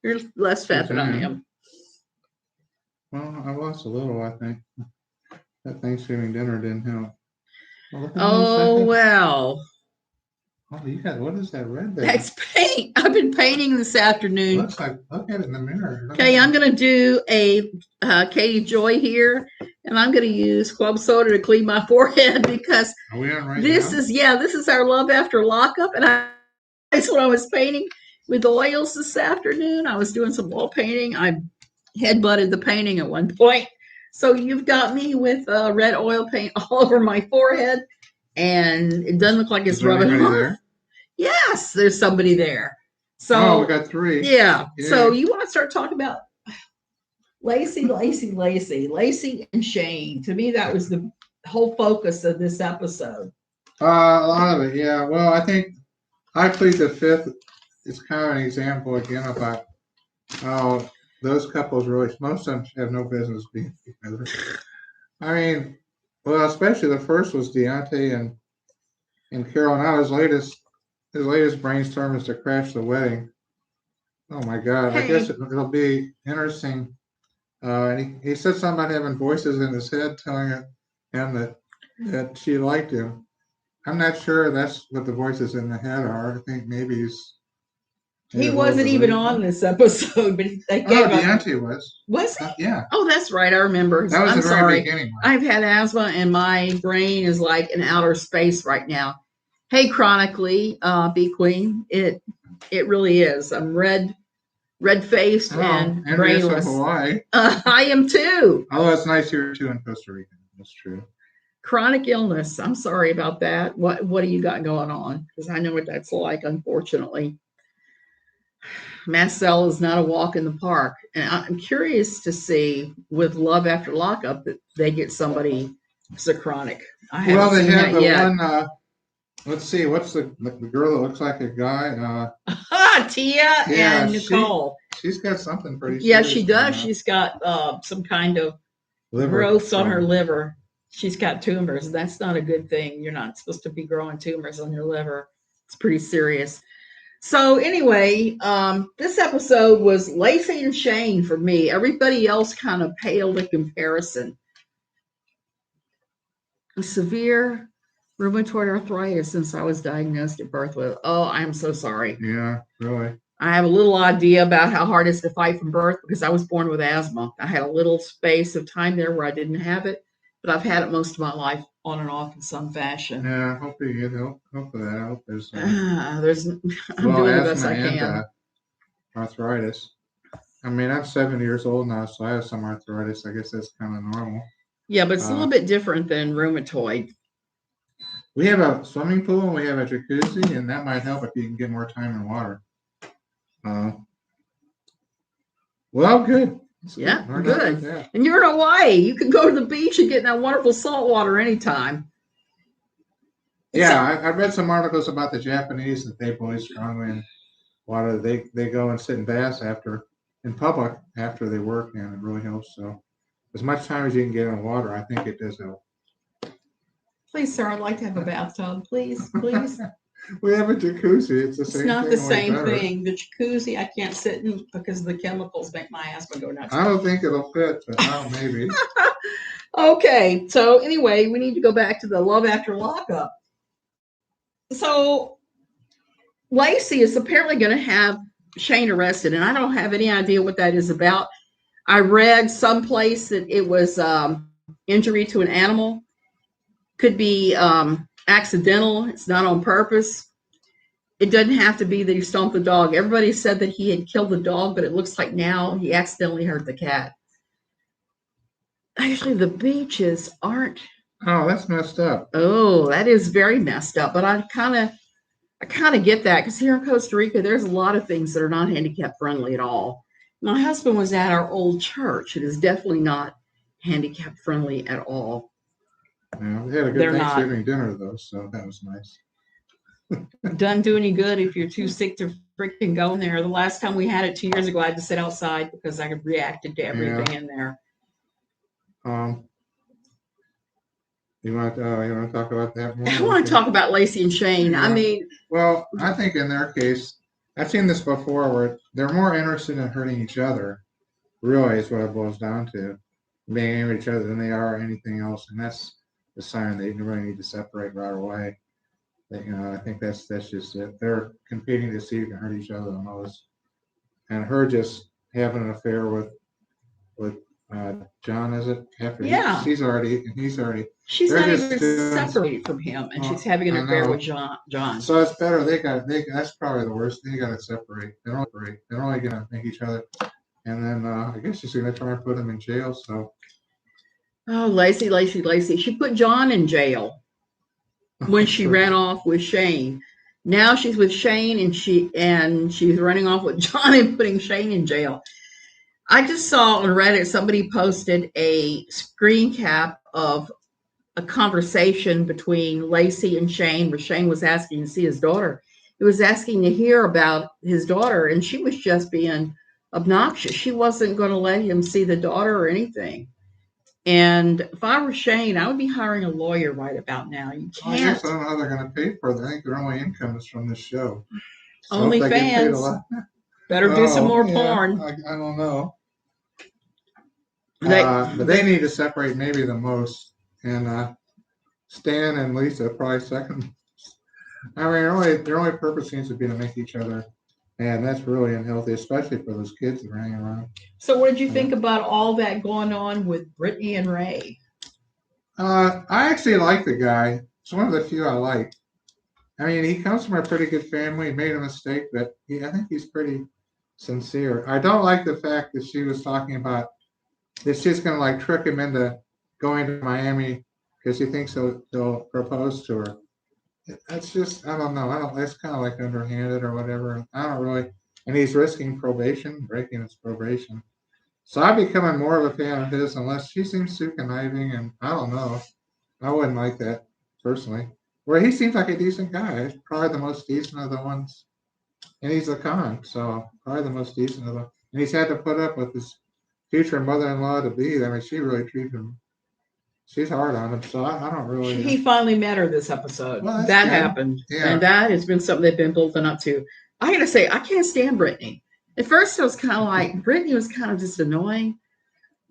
You're less fat than I Suzanne. am. Well, I lost a little, I think. That Thanksgiving dinner didn't help. Well, Oh, well. Oh, you got, what is that red there? That's paint. I've been painting this afternoon. Looks like, look at it in the mirror. Okay, I'm going to do a Katie Joy here, and I'm going to use club soda to clean my forehead because Are we on right this now? this is our Love After Lockup, and that's what I was painting with oils this afternoon. I was doing some wall painting. I headbutted the painting at one point. So you've got me with red oil paint all over my forehead, and it doesn't look like it's rubbing off. There? Yes, there's somebody there. So we got 3. Yeah. So you want to start talking about Lacey and Shane. To me, that was the whole focus of this episode. A lot of it, yeah. Well, I think I Plead the Fifth is kind of an example again about how those couples really, most of them have no business being together. I mean, well, especially the first was Deontay and Carol. Now his latest brainstorm is to crash the wedding. Oh my God! I guess it'll be interesting. And he said something about having voices in his head telling him that she liked him. I'm not sure that's what the voices in the head are. I think maybe he wasn't even on this episode, but Deontay was. Was he? Yeah. Oh, that's right. I remember. That was I'm the very sorry. beginning. I've had asthma, and my brain is like in outer space right now. Hey, chronically, Bee Queen. It really is. I'm red-faced and brainless. Hawaii. I am too. Oh, it's nice here too in Costa Rica. That's true. Chronic illness. I'm sorry about that. What do you got going on? Because I know what that's like, unfortunately. Marcel is not a walk in the park. And I'm curious to see with Love After Lockup that they get somebody so chronic. Well, they have the one, let's see, what's the girl that looks like a guy? Tia and Nicole. She's got something pretty serious. Yeah, she does. She's got some kind of growths on her liver. She's got tumors. That's not a good thing. You're not supposed to be growing tumors on your liver. It's pretty serious. So anyway, this episode was Lacey and Shane for me. Everybody else kind of paled in comparison. A severe rheumatoid arthritis since I was diagnosed at birth with. Oh, I'm so sorry. Yeah, really. I have a little idea about how hard it is to fight from birth because I was born with asthma. I had a little space of time there where I didn't have it, but I've had it most of my life on and off in some fashion. Yeah, I hope you get help with that. I hope there's I'm doing the best I can. And, arthritis. I mean, I'm 70 years old now, so I have some arthritis. I guess that's kind of normal. Yeah, but it's a little bit different than rheumatoid. We have a swimming pool and we have a jacuzzi, and that might help if you can get more time in water. Well, good. Yeah, good. And you're in Hawaii. You can go to the beach and get in that wonderful salt water anytime. Yeah, I read some articles about the Japanese that they believe strongly in water. They go and sit in baths in public after they work, and it really helps. So as much time as you can get in water, I think it does help. Please, sir, I'd like to have a bathtub. Please, please. We have a jacuzzi. It's the same thing. It's not the same thing. The jacuzzi, I can't sit in because the chemicals make my asthma go nuts. I don't think it'll fit, but maybe. Okay, so anyway, we need to go back to the Love After Lockup. So Lacey is apparently going to have Shane arrested, and I don't have any idea what that is about. I read someplace that it was injury to an animal. Could be accidental. It's not on purpose. It doesn't have to be that he stomped the dog. Everybody said that he had killed the dog, but it looks like now he accidentally hurt the cat. Actually, the beaches aren't. Oh, that's messed up. Oh, that is very messed up. But I kind of get that because here in Costa Rica, there's a lot of things that are not handicap friendly at all. My husband was at our old church. It is definitely not handicap friendly at all. Yeah, we had a good Thanksgiving dinner though, so that was nice. Doesn't do any good if you're too sick to freaking go in there. The last time we had it 2 years ago, I had to sit outside because I reacted to everything in there. You want to talk about that more? I want to talk about Lacey and Shane. Yeah. I mean, well, I think in their case, I've seen this before where they're more interested in hurting each other. Really, is what it boils down to, being angry at each other than they are anything else, and that's the sign they really need to separate right away. I think that's just it. They're competing to see who can hurt each other the most, and her just having an affair with John, is it? After Yeah. he's already. She's They're not just even doing. separated from him, and she's having an I affair know. with John. So it's better. That's probably the worst. They got to separate. They're only gonna make each other. And then I guess she's gonna try and put him in jail. So Oh, Lacey. She put John in jail when she ran off with Shane. Now she's with Shane, and she's running off with John and putting Shane in jail. I just saw on Reddit somebody posted a screen cap of a conversation between Lacey and Shane, where Shane was asking to see his daughter. He was asking to hear about his daughter, and she was just being obnoxious. She wasn't going to let him see the daughter or anything. And if I were Shane, I would be hiring a lawyer right about now. You I can't. guess I don't know how they're gonna pay for it. I think their only income is from this show. So Only if they get paid a fans lot, better do some more yeah, porn. I don't know. They, But they need to separate maybe the most, and Stan and Lisa probably second. I mean, their only purpose seems to be to make each other, and that's really unhealthy, especially for those kids that are hanging around. So, what did you think about all that going on with Brittany and Ray? I actually like the guy. It's one of the few I like. I mean, he comes from a pretty good family. He made a mistake, but I think he's pretty sincere. I don't like the fact that she was talking about that she's going to like trick him into going to Miami because he thinks he'll propose to her. That's just, I don't know. That's kind of like underhanded or whatever. I don't really. And he's risking probation, breaking his probation. So I'm becoming more of a fan of his unless she seems too conniving, and I don't know. I wouldn't like that personally. Where he seems like a decent guy. He's probably the most decent of the ones. And he's a con, so probably the most decent of them. And he's had to put up with his future mother-in-law to be. I mean, she really treats him. She's hard on him, so I don't really. He finally met her this episode. Well, that good. happened. Yeah. And that has been something they've been building up to. I gotta say, I can't stand Brittany. At first, I was kind of like, Brittany was kind of just annoying.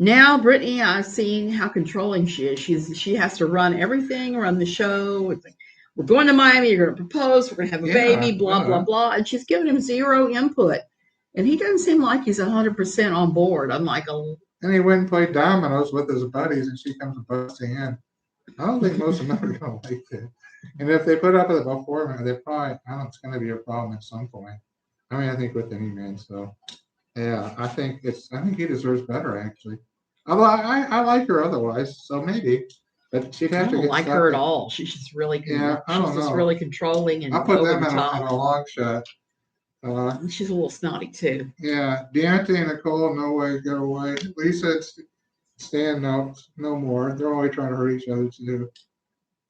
Now, Brittany, I've seen how controlling she is. She has to run everything, run the show. It's like, we're going to Miami, you're going to propose, we're going to have a baby, blah, blah, blah. And she's giving him zero input. And he doesn't seem like he's 100% on board. I'm like, and he went and played dominoes with his buddies, and she comes busting in. I don't think most of them are going to like that. And if they put up with it before, they probably, I don't know, it's going to be a problem at some point. I mean, I think with any man. So, yeah, I think he deserves better, actually. Although I like her otherwise, so maybe. But she'd have I to don't get like her at all. She's just really, really controlling and I'll put over them the in top. a long shot. She's a little snotty too. Yeah, Deontay and Nicole, no way, get away. Lisa, Stan, no more. They're only trying to hurt each other too.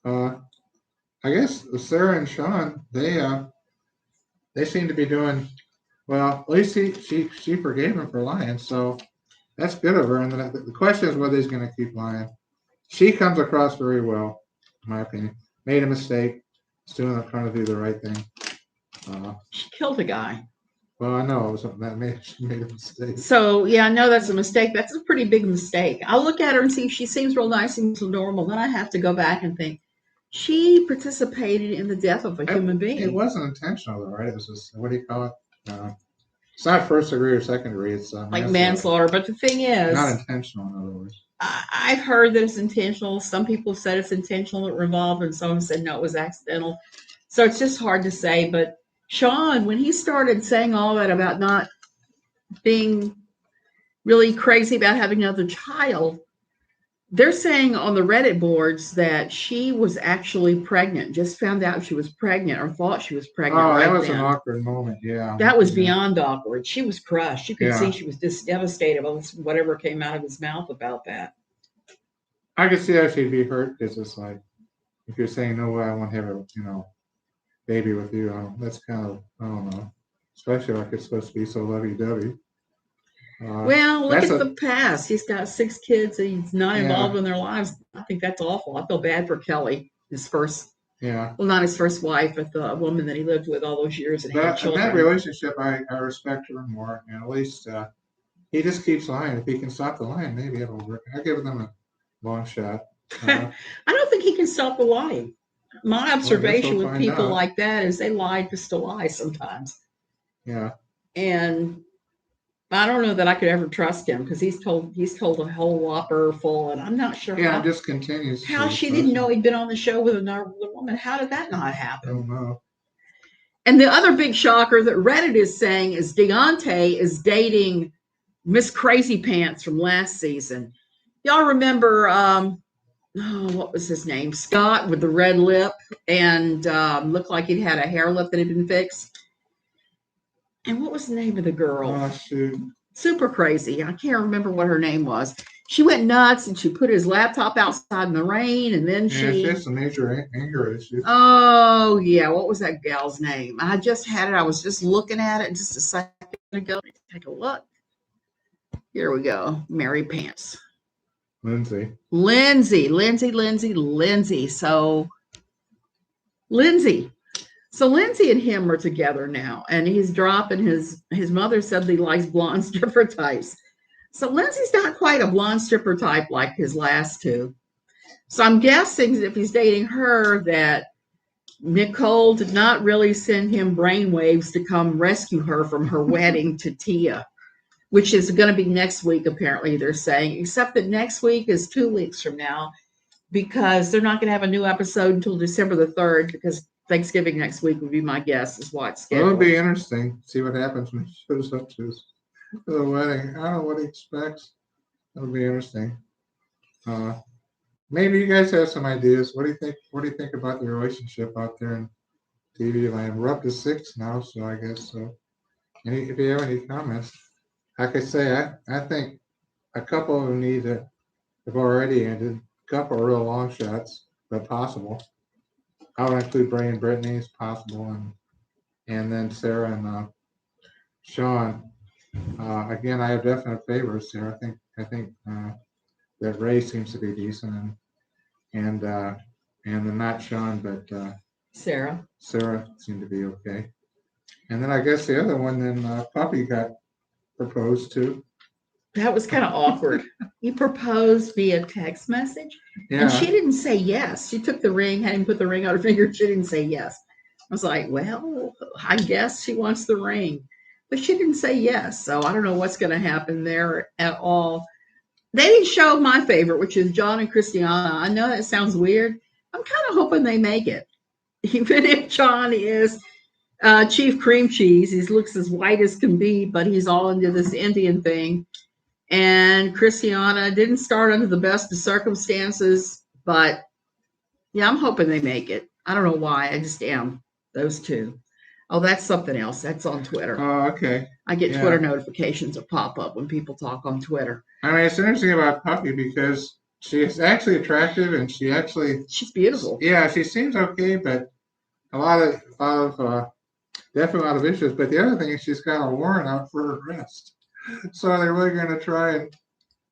I guess Sarah and Sean, they seem to be doing well. At least she forgave him for lying, so that's good of her. And the question is whether he's going to keep lying. She comes across very well, in my opinion. Made a mistake. Still trying to do the right thing. She killed a guy. Well, I know she made a mistake. So yeah, I know that's a mistake. That's a pretty big mistake. I'll look at her and see if she seems real nice and normal. Then I have to go back and think she participated in the death of a human being. It wasn't intentional, though, right? It was just, what do you call it? It's not first degree or second degree. It's like manslaughter. But the thing is, not intentional. In other words, I've heard that it's intentional. Some people said it's intentional, it revolved, and some said no, it was accidental. So it's just hard to say. But Sean, when he started saying all that about not being really crazy about having another child, they're saying on the Reddit boards that she was actually pregnant, just found out she was pregnant or thought she was pregnant. Oh, that was an awkward moment. Yeah. That was beyond awkward. She was crushed. You could see she was just devastated by whatever came out of his mouth about that. I could see how she'd be hurt because it's like, if you're saying, no way, I want to have a, baby with you, that's kind of, I don't know, especially like it's supposed to be so lovey-dovey. Well, look at the past. He's got 6 kids. And he's not involved in their lives. I think that's awful. I feel bad for Kelly, his first Yeah. Well, not his first wife, but the woman that he lived with all those years and had But in children. that relationship, I respect her more, and at least he just keeps lying. If he can stop the lying, maybe it'll work. I give them a long shot. I don't think he can stop the lying. My observation with people like that is they lie just to lie sometimes. Yeah. And I don't know that I could ever trust him because he's told a whole whopper full, and I'm not sure Yeah, it just continues. How she didn't know he'd been on the show with another woman. How did that not I happen? don't know. And the other big shocker that Reddit is saying is Deontay is dating Miss Crazy Pants from last season. Y'all remember, what was his name? Scott with the red lip and looked like he'd had a hair lip that had been fixed. And what was the name of the girl? Oh, shoot. Super crazy. I can't remember what her name was. She went nuts and she put his laptop outside in the rain and then she had some major anger issues. Oh, yeah. What was that gal's name? I just had it. I was just looking at it just a second ago. Take a look. Here we go. Mary Pants. Lindsay. So Lindsay and him are together now, and he's dropping his mother said he likes blonde stripper types. So Lindsay's not quite a blonde stripper type like his last two. So I'm guessing that if he's dating her, that Nicole did not really send him brainwaves to come rescue her from her wedding to Tia, which is going to be next week, apparently, they're saying, except that next week is 2 weeks from now because they're not going to have a new episode until December the 3rd because Thanksgiving next week would be my guess is what's scheduled. It'll be interesting. See what happens when he shows up to the wedding. I don't know what he expects. It'll be interesting. Maybe you guys have some ideas. What do you think? What do you think about the relationship out there in TV land? We're up to 6 now, so I guess so. If you have any comments, like I say, I think a couple of them have already ended. A couple of real long shots, but possible. I would include Bray and Brittany as possible, and then Sarah and Sean. Again, I have definite favors here. I think that Ray seems to be decent, and then not Sean, but Sarah seemed to be okay. And then I guess the other one, then Puppy got proposed to. That was kind of awkward. He proposed via text message, and she didn't say yes. She took the ring, had him put the ring on her finger. She didn't say yes. I was like, well, I guess she wants the ring, but she didn't say yes. So I don't know what's going to happen there at all. They didn't show my favorite, which is John and Christiana. I know that sounds weird. I'm kind of hoping they make it, even if John is Chief Cream Cheese. He looks as white as can be, but he's all into this Indian thing. And Christiana didn't start under the best of circumstances, but yeah, I'm hoping they make it. I don't know why. I just am. Those two. Oh, that's something else. That's on Twitter. Oh, okay. I get Twitter notifications that pop up when people talk on Twitter. I mean, it's interesting about Puppy because she is actually attractive and she's beautiful. Yeah, she seems okay, but a lot of definitely a lot of issues. But the other thing is she's got a warrant out for her arrest. So they're really going to try and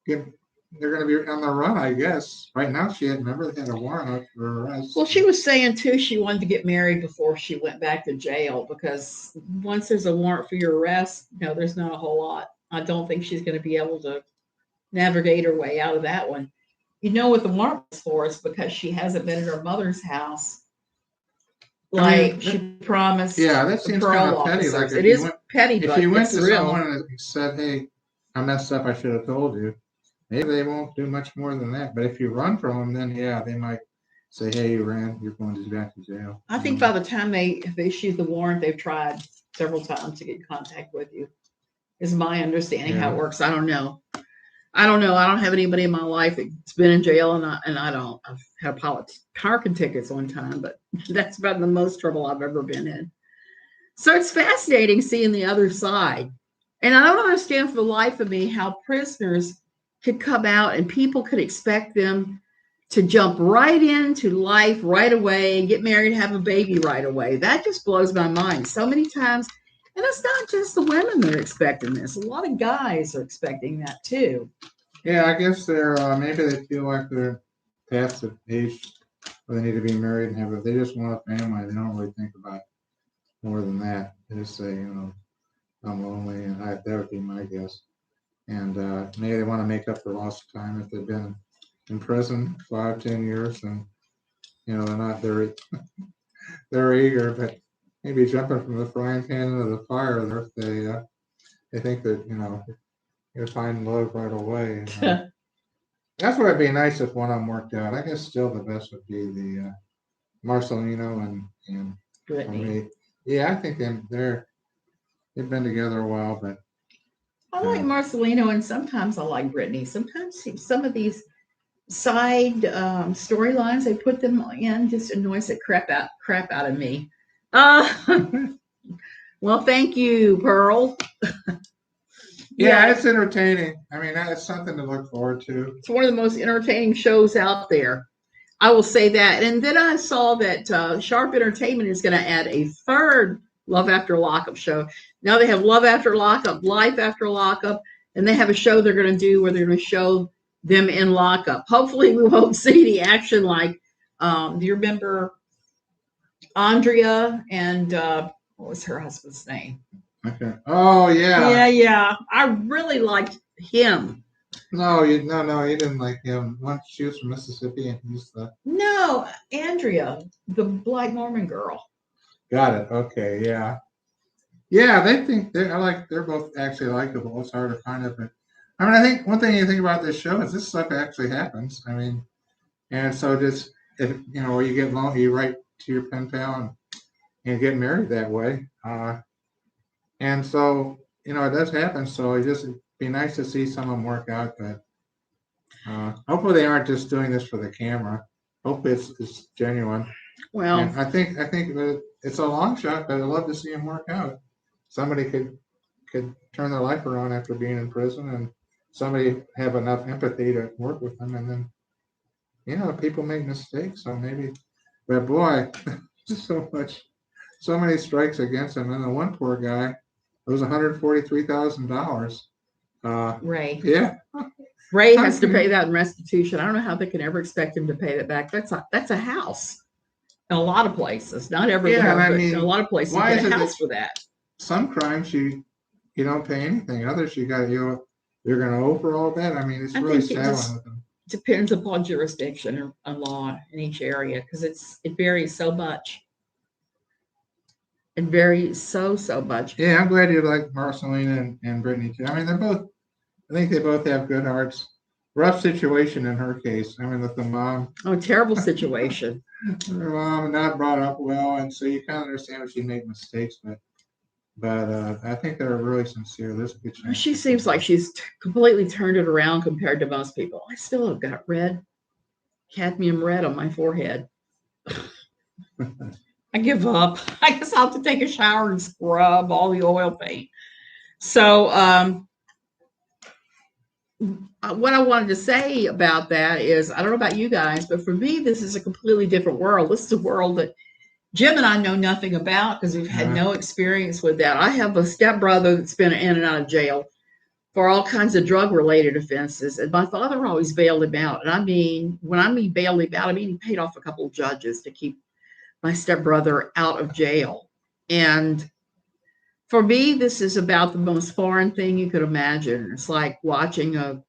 they're going to be on the run, I guess. Right now, they had a warrant out for her arrest. Well, she was saying, too, she wanted to get married before she went back to jail because once there's a warrant for your arrest, there's not a whole lot. I don't think she's going to be able to navigate her way out of that one. What the warrant was for is because she hasn't been at her mother's house. She promised. Yeah, that seems kind of petty. Like it is petty, but if you went it's to real. someone and said, "Hey, I messed up. I should have told you," maybe they won't do much more than that. But if you run from them, then they might say, "Hey, you ran. You're going to back to jail." I think by the time they issued the warrant, they've tried several times to get in contact with you. Is my understanding how it works. I don't know. I don't have anybody in my life that's been in jail, and I don't. I've had parking tickets one time, but that's about the most trouble I've ever been in. So it's fascinating seeing the other side. And I don't understand for the life of me how prisoners could come out and people could expect them to jump right into life right away, get married, have a baby right away. That just blows my mind so many times. And it's not just the women that are expecting this. A lot of guys are expecting that too. Yeah, I guess they're maybe they feel like they're past the age or they need to be married and have they just want a family. They don't really think about more than that. They just say, I'm lonely, and that would be my guess. And maybe they want to make up for lost time if they've been in prison 5, 10 years, and they're not they're eager, but maybe jumping from the frying pan into the fire, they think that you'll find love right away. That's why it'd be nice if one of them worked out. I guess still the best would be the Marcelino and Brittany. Yeah, I think they've been together a while, but I like Marcelino, and sometimes I like Brittany. Sometimes some of these side storylines they put them in just annoys the crap out of me. Well, thank you, Pearl. Yeah, it's entertaining. I mean, it's something to look forward to. It's one of the most entertaining shows out there. I will say that. And then I saw that Sharp Entertainment is going to add a third Love After Lockup show. Now they have Love After Lockup, Life After Lockup, and they have a show they're going to do where they're going to show them in lockup. Hopefully we won't see the action like, do you remember Andrea and what was her husband's name? Okay. Oh, yeah. Yeah. I really liked him. No, you didn't like him. Once she was from Mississippi, and he's the. No, Andrea, the Black Mormon girl. Got it. Okay. Yeah. Yeah, they're both actually likable. It's hard to find it, but I mean, I think one thing you think about this show is this stuff actually happens. I mean, and so just if you get lonely, you write to your pen pal and get married that way. And so it does happen. So it'd be nice to see some of them work out. But hopefully they aren't just doing this for the camera. Hopefully it's genuine. Well, and I think that it's a long shot, but I'd love to see them work out. Somebody could turn their life around after being in prison, and somebody have enough empathy to work with them, and then people make mistakes, so maybe. But boy, just so many strikes against him, and the one poor guy, it was $143,000. Ray. Yeah. Ray has to pay that in restitution. I don't know how they can ever expect him to pay that back. That's a house. In a lot of places, not everywhere, but in a lot of places, you get a house for that. Some crimes you don't pay anything. Others you're going to owe for all that. I mean, it's really sad with them. Depends upon jurisdiction and law in each area because it varies so much. It varies so much. Yeah, I'm glad you like Marcelina and Brittany too. I mean, I think they both have good hearts. Rough situation in her case. I mean, with the mom. Oh, terrible situation. Her mom not brought up well, and so you kind of understand if she made mistakes, but I think they're really sincere. There's a good chance. She seems like she's completely turned it around compared to most people. I still have got cadmium red on my forehead. I give up. I guess I'll have to take a shower and scrub all the oil paint. So, what I wanted to say about that is, I don't know about you guys, but for me, this is a completely different world. This is a world that Jim and I know nothing about because we've had no experience with that. I have a stepbrother that's been in and out of jail for all kinds of drug-related offenses, and my father always bailed him out. And I mean, when I mean bailed him out, I mean he paid off a couple of judges to keep my stepbrother out of jail. And for me, this is about the most foreign thing you could imagine. It's like watching a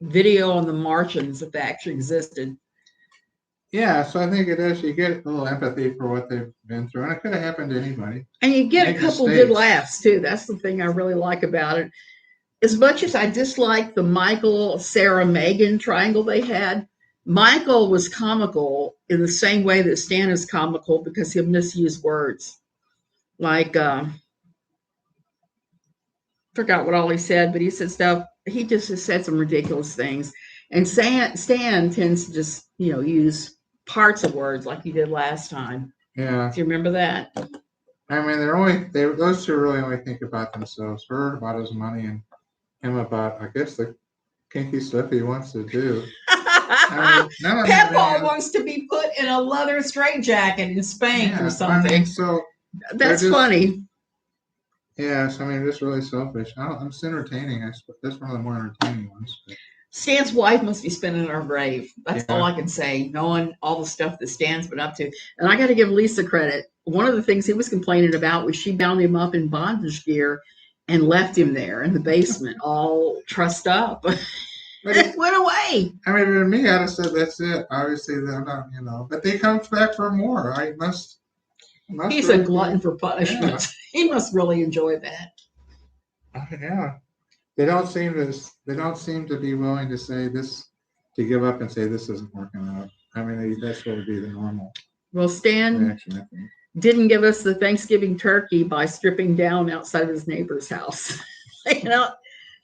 video on the Martians if they actually existed. Yeah, so I think it is. You get a little empathy for what they've been through, and it could have happened to anybody. And you get a couple good laughs too. That's the thing I really like about it. As much as I dislike the Michael, Sarah, Megan triangle they had, Michael was comical in the same way that Stan is comical because he'll misuse words. Like, forgot what all he said, but he said stuff. He just has said some ridiculous things. And Stan tends to just, use parts of words like he did last time. Yeah. Do you remember that? I mean, those two really only think about themselves. Her about his money and him about, I guess, the kinky stuff he wants to do. Peppa wants to be put in a leather straitjacket and spanked or something. I mean, so that's funny. Yes, I mean, it's really selfish. It's entertaining. That's one of the more entertaining ones. But. Stan's wife must be spinning her grave. That's Yeah. all I can say, knowing all the stuff that Stan's been up to. And I got to give Lisa credit. One of the things he was complaining about was she bound him up in bondage gear and left him there in the basement, all trussed up. But It went away. I mean, to me, I'd have said that's it. Obviously, they're not, you know. But they come back for more. I must He's really a glutton for punishment. Yeah. He must really enjoy that. Yeah. They don't seem to be willing to say this, to give up and say this isn't working out. I mean, that's what would be the normal Well, Stan reaction, I think. didn't give us the Thanksgiving turkey by stripping down outside of his neighbor's house. You know,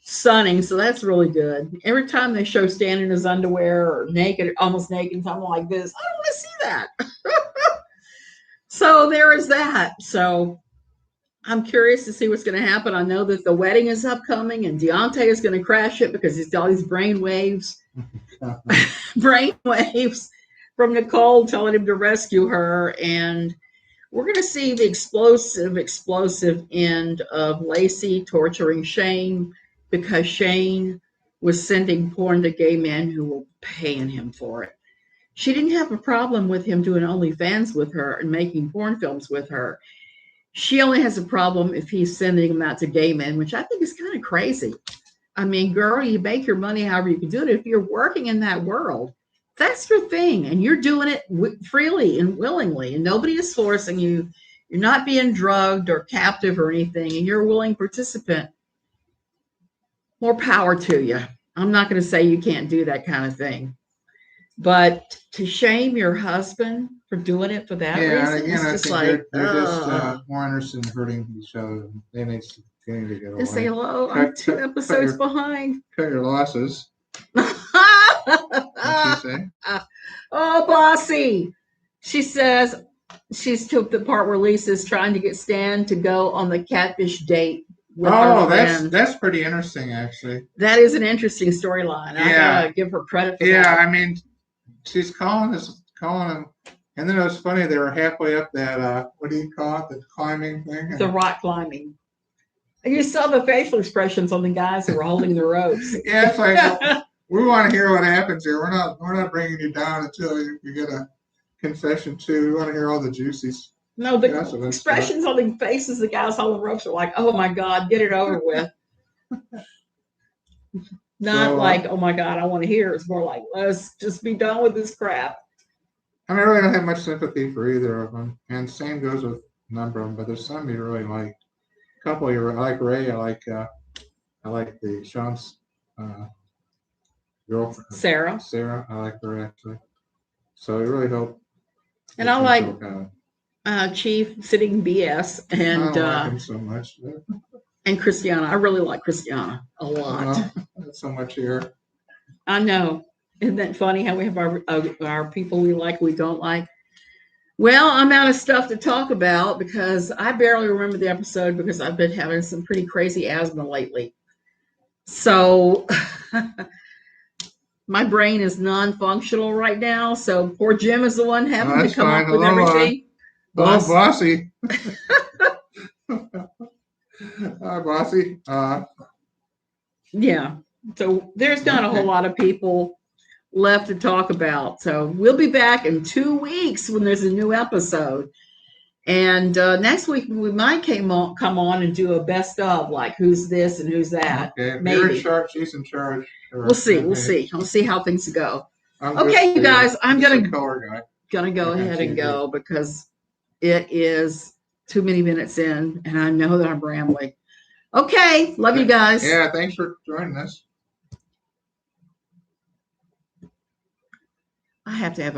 sunning, so that's really good. Every time they show Stan in his underwear or naked, almost naked, something like this, I don't want to see that. So there is that. So I'm curious to see what's going to happen. I know that the wedding is upcoming and Deontay is going to crash it because he's got all these brain waves from Nicole telling him to rescue her. And we're going to see the explosive end of Lacey torturing Shane because Shane was sending porn to gay men who were paying him for it. She didn't have a problem with him doing OnlyFans with her and making porn films with her. She only has a problem if he's sending them out to gay men, which I think is kind of crazy. I mean, girl, you make your money however you can do it. If you're working in that world, that's your thing, and you're doing it freely and willingly, and nobody is forcing you. You're not being drugged or captive or anything, and you're a willing participant. More power to you. I'm not going to say you can't do that kind of thing. But to shame your husband for doing it for that reason, again, it's I just think like, they're just more interested in hurting each other. They need to get away. Just say hello. I'm 2 episodes behind. Cut your losses. What'd she say? Oh, bossy. She says she's to the part where Lisa's trying to get Stan to go on the catfish date with her friend. That's pretty interesting, actually. That is an interesting storyline. I gotta give her credit for that. Yeah, I mean, she's calling him, and then it was funny. They were halfway up that what do you call it? The climbing thing. The rock climbing. And you saw the facial expressions on the guys who were holding the ropes. Yeah, it's like we want to hear what happens here. We're not bringing you down until you get a confession too. We want to hear all the juicies. No, the expressions on the faces of the guys holding the ropes are like, "Oh my God, get it over with." Not like, "Oh my God, I want to hear." It's more like, "Let's just be done with this crap." I mean, I really don't have much sympathy for either of them, and same goes with a number of them. But there's some you really like. A couple you like Ray. I like the Sean's girlfriend, Sarah. I like her actually. So I really hope. And I like Chief sitting BS and I don't like him so much. And Christiana. I really like Christiana a lot. Not so much here. I know. Isn't that funny how we have our people we like, we don't like? Well, I'm out of stuff to talk about because I barely remember the episode because I've been having some pretty crazy asthma lately. So my brain is non-functional right now. So poor Jim is the one having to come up with everything. Hello, Bossy. Hi, Bossy. Yeah. So there's not a whole lot of people left to talk about. So we'll be back in 2 weeks when there's a new episode. And next week we might come on and do a best of, like who's this and who's that. Okay, maybe. You're in charge. She's in charge. We'll see. We'll see how things go. Okay, you guys, I'm gonna go ahead and go because it is too many minutes in, and I know that I'm rambling. Okay, love you guys. Yeah, thanks for joining us. I have to have a